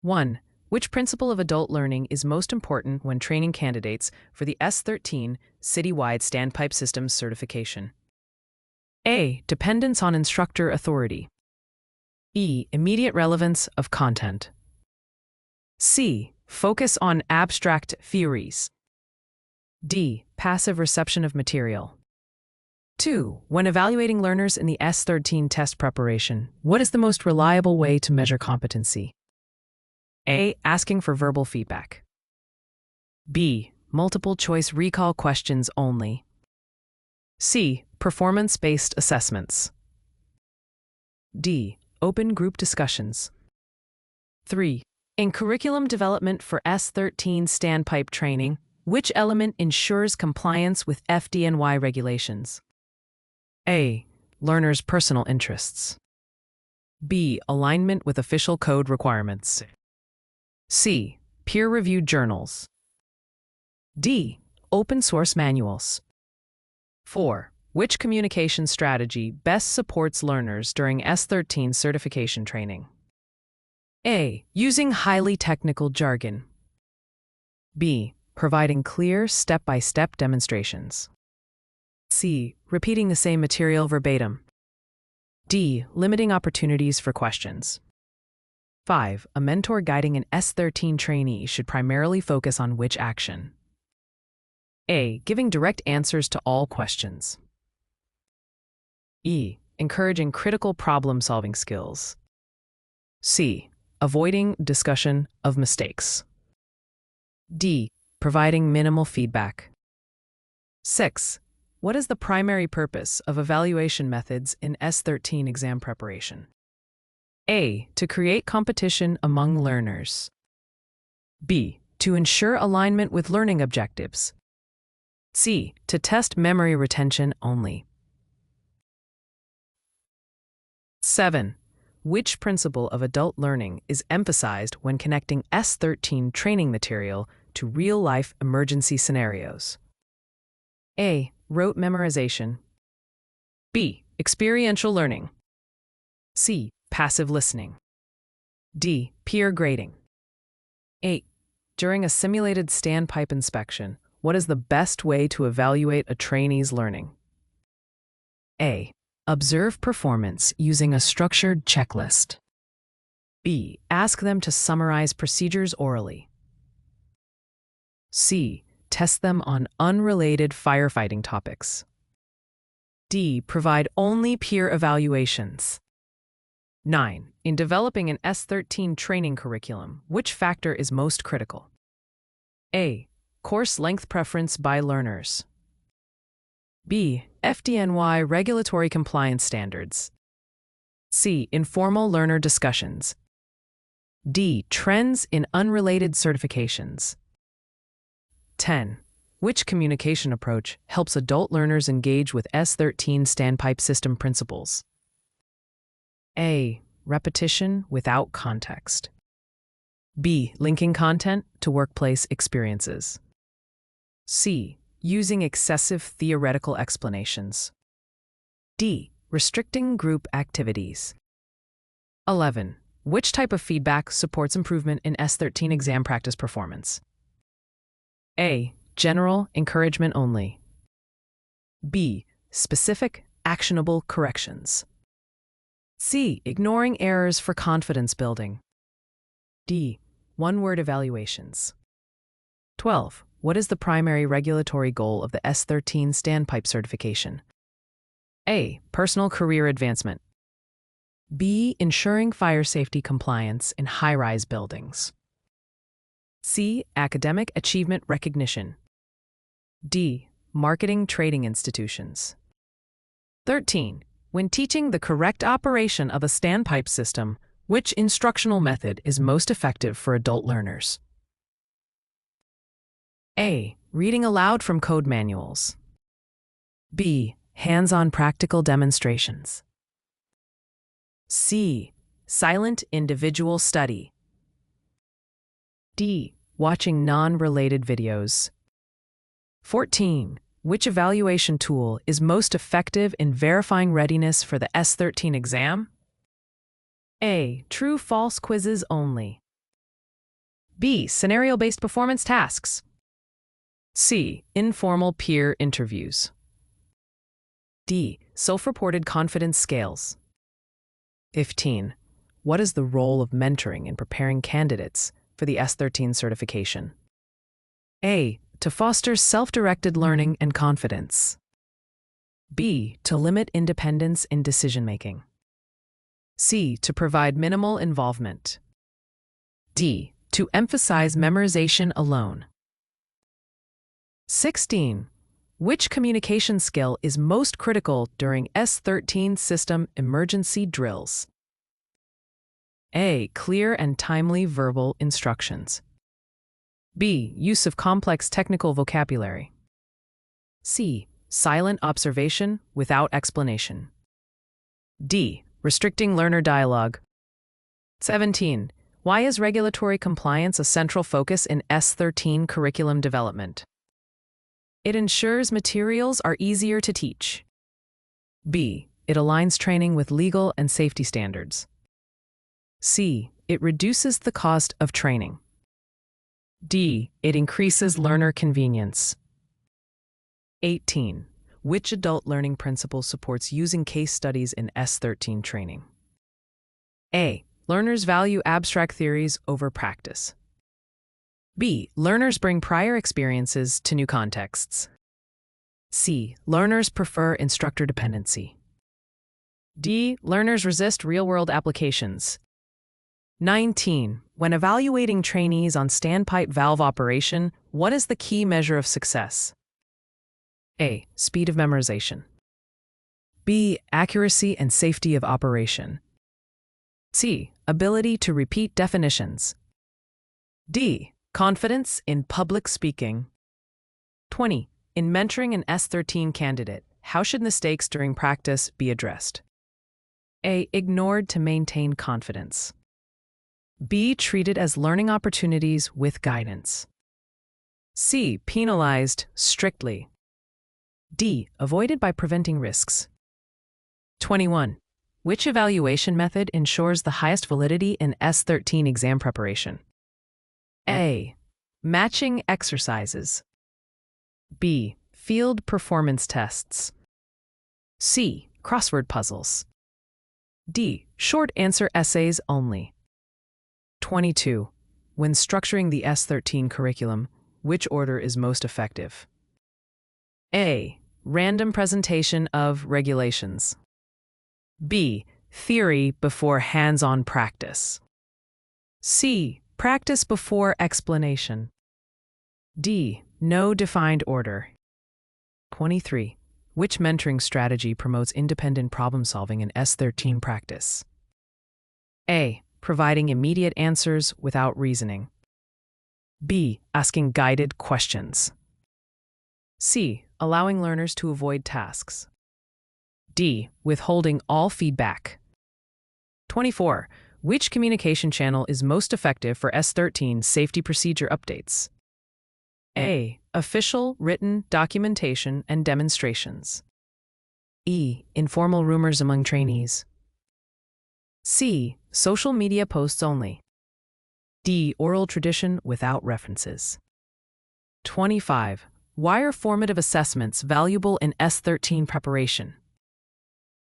1. Which principle of adult learning is most important when training candidates for the S-13 Citywide Standpipe Systems Certification? A. Dependence on instructor authority. B. Immediate relevance of content. C. Focus on abstract theories. D. Passive reception of material. 2. When evaluating learners in the S-13 test preparation, what is the most reliable way to measure competency? A. Asking for verbal feedback. B. Multiple choice recall questions only. C. Performance-based assessments. D. Open group discussions. 3. In curriculum development for S-13 standpipe training, which element ensures compliance with FDNY regulations? A. Learners' personal interests. B. Alignment with official code requirements. C. Peer-reviewed journals. D. Open source manuals. 4. Which communication strategy best supports learners during S-13 certification training? A. Using highly technical jargon. B. Providing clear step-by-step demonstrations. C. Repeating the same material verbatim. D. Limiting opportunities for questions. 5. A mentor guiding an S-13 trainee should primarily focus on which action? A. Giving direct answers to all questions. E. Encouraging critical problem-solving skills. C. Avoiding discussion of mistakes. D. Providing minimal feedback. 6. What is the primary purpose of evaluation methods in S-13 exam preparation? A. To create competition among learners. B. To ensure alignment with learning objectives. C. To test memory retention only. 7. Which principle of adult learning is emphasized when connecting S-13 training material to real-life emergency scenarios? A. Rote memorization. B. Experiential learning. C. Passive listening. D. Peer grading. 8. During a simulated standpipe inspection, what is the best way to evaluate a trainee's learning? A. Observe performance using a structured checklist. B. Ask them to summarize procedures orally. C. Test them on unrelated firefighting topics. D. Provide only peer evaluations. 9. In developing an S-13 training curriculum, which factor is most critical? A. Course length preference by learners. B. FDNY regulatory compliance standards. C. Informal learner discussions. D. Trends in unrelated certifications. 10. Which communication approach helps adult learners engage with S-13 standpipe system principles? A. Repetition without context. B. Linking content to workplace experiences. C. Using excessive theoretical explanations. D. Restricting group activities. 11. Which type of feedback supports improvement in S-13 exam practice performance? A. General encouragement only. B. Specific, actionable corrections. C. Ignoring errors for confidence building. D. One-word evaluations. 12. What is the primary regulatory goal of the S-13 standpipe certification? A. Personal career advancement. B. Ensuring fire safety compliance in high-rise buildings. C. Academic achievement recognition. D. Marketing trading institutions. 13. When teaching the correct operation of a standpipe system, which instructional method is most effective for adult learners? A. Reading aloud from code manuals. B. Hands-on practical demonstrations. C. Silent individual study. D. Watching non-related videos. 14. Which evaluation tool is most effective in verifying readiness for the S-13 exam? A. True-false quizzes only. B. Scenario-based performance tasks. C. Informal peer interviews. D. Self-reported confidence scales. 15. What is the role of mentoring in preparing candidates for the S-13 certification? A. To foster self-directed learning and confidence. B. To limit independence in decision-making. C. To provide minimal involvement. D. To emphasize memorization alone. 16. Which communication skill is most critical during S-13 system emergency drills? A. Clear and timely verbal instructions. B. Use of complex technical vocabulary. C. Silent observation without explanation. D. Restricting learner dialogue. 17. Why is regulatory compliance a central focus in S-13 curriculum development? It ensures materials are easier to teach. B. It aligns training with legal and safety standards. C. It reduces the cost of training. D. It increases learner convenience. 18. Which adult learning principle supports using case studies in S-13 training? A. Learners value abstract theories over practice. B. Learners bring prior experiences to new contexts. C. Learners prefer instructor dependency. D. Learners resist real-world applications. 19. When evaluating trainees on standpipe valve operation, what is the key measure of success? A. Speed of memorization. B. Accuracy and safety of operation. C. Ability to repeat definitions. D. Confidence in public speaking. 20. In mentoring an S-13 candidate, how should mistakes during practice be addressed? A. Ignored to maintain confidence. B. Treated as learning opportunities with guidance. C. Penalized strictly. D. Avoided by preventing risks. 21. Which evaluation method ensures the highest validity in S-13 exam preparation? A. Matching exercises. B. Field performance tests. C. Crossword puzzles. D. Short answer essays only. 22. When structuring the S-13 curriculum, which order is most effective? A. Random presentation of regulations. B. Theory before hands-on practice. C. Practice before explanation. D. No defined order. 23. Which mentoring strategy promotes independent problem-solving in S-13 practice? A. Providing immediate answers without reasoning. B. Asking guided questions. C. Allowing learners to avoid tasks. D. Withholding all feedback. 24. Which communication channel is most effective for S-13 safety procedure updates? A. Official written documentation and demonstrations. E. Informal rumors among trainees. C. Social media posts only. D. Oral tradition without references. 25. Why are formative assessments valuable in S-13 preparation?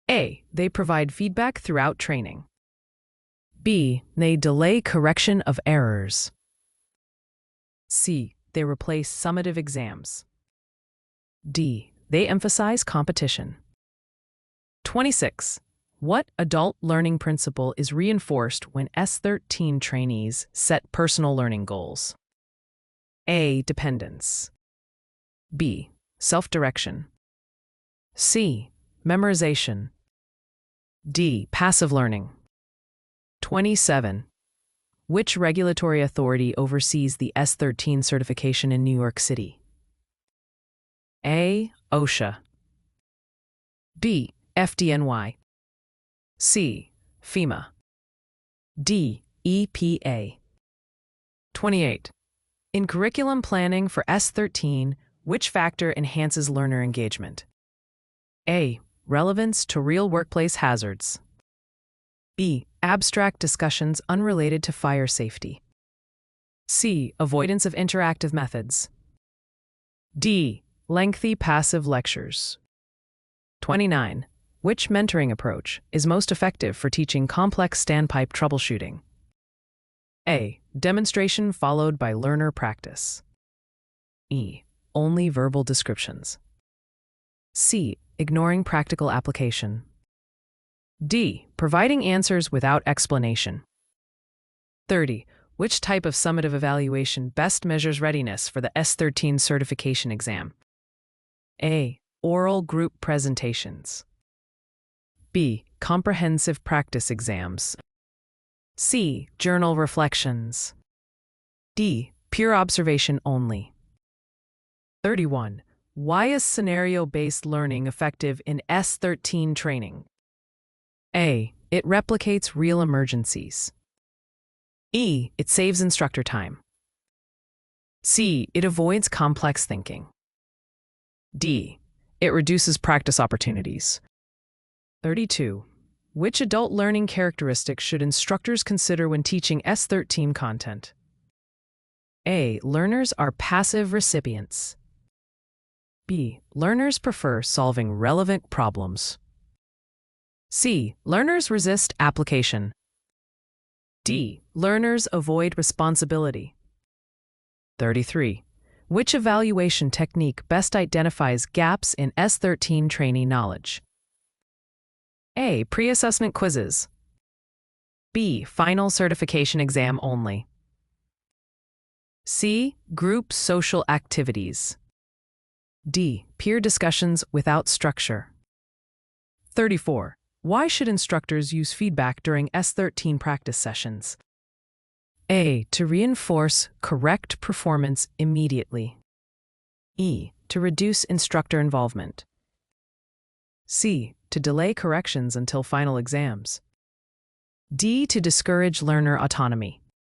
A. They provide feedback throughout training. B. They delay correction of errors. C. They replace summative exams. D. They emphasize competition. 26. What adult learning principle is reinforced when S-13 trainees set personal learning goals? A. Dependence. B. Self-direction. C. Memorization. D. Passive learning. 27. Which regulatory authority oversees the S-13 certification in New York City? A. OSHA. B. FDNY. C. FEMA. D. EPA. 28. In curriculum planning for S-13, which factor enhances learner engagement? A. Relevance to real workplace hazards. B. Abstract discussions unrelated to fire safety. C. Avoidance of interactive methods. D. Lengthy passive lectures. 29. Which mentoring approach is most effective for teaching complex standpipe troubleshooting? A. Demonstration followed by learner practice. E. Only verbal descriptions. C. Ignoring practical application. D. Providing answers without explanation. 30. Which type of summative evaluation best measures readiness for the S-13 certification exam? A. Oral group presentations. B. Comprehensive practice exams. C. Journal reflections. D. Peer observation only. 31. Why is scenario-based learning effective in S-13 training? A. It replicates real emergencies. E. It saves instructor time. C. It avoids complex thinking. D. It reduces practice opportunities. 32. Which adult learning characteristics should instructors consider when teaching S-13 content? A. Learners are passive recipients. B. Learners prefer solving relevant problems. C. Learners resist application. D. Learners avoid responsibility. 33. Which evaluation technique best identifies gaps in S-13 trainee knowledge? A. Pre-assessment quizzes. B. Final certification exam only. C. Group social activities. D. Peer discussions without structure. 34. Why should instructors use feedback during S-13 practice sessions? A. To reinforce correct performance immediately. E. To reduce instructor involvement. C. To delay corrections until final exams. D. To discourage learner autonomy.